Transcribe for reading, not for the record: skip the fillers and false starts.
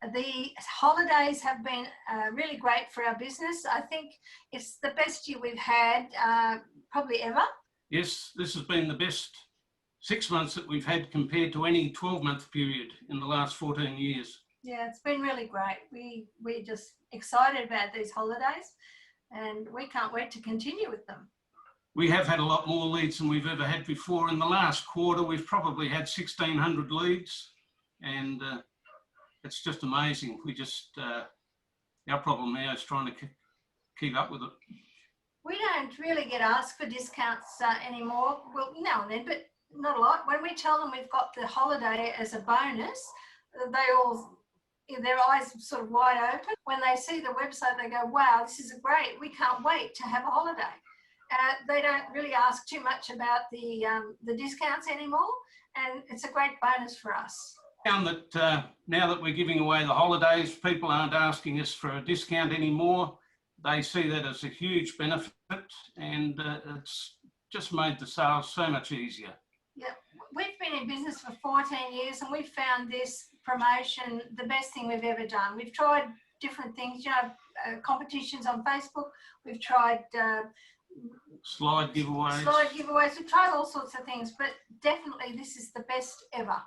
The holidays have been really great for our business. I think it's the best year we've had probably ever. Yes, this has been the best 6 months that we've had compared to any 12-month period in the last 14 years. Yeah, it's been really great. We're just excited about these holidays and we can't wait to continue with them. We have had a lot more leads than we've ever had before. In the last quarter, we've probably had 1,600 leads, and it's just amazing. Our problem now is trying to keep up with it. We don't really get asked for discounts anymore. Well, now and then, but not a lot. When we tell them we've got the holiday as a bonus, their eyes sort of wide open. When they see the website, they go, wow, this is great. We can't wait to have a holiday. They don't really ask too much about the discounts anymore, and it's a great bonus for us. Found that now that we're giving away the holidays, people aren't asking us for a discount anymore. They see that as a huge benefit, and it's just made the sales so much easier. Yeah, we've been in business for 14 years and we've found this promotion the best thing we've ever done. We've tried different things, competitions on Facebook. We've tried slide giveaways. We've tried all sorts of things, but definitely this is the best ever.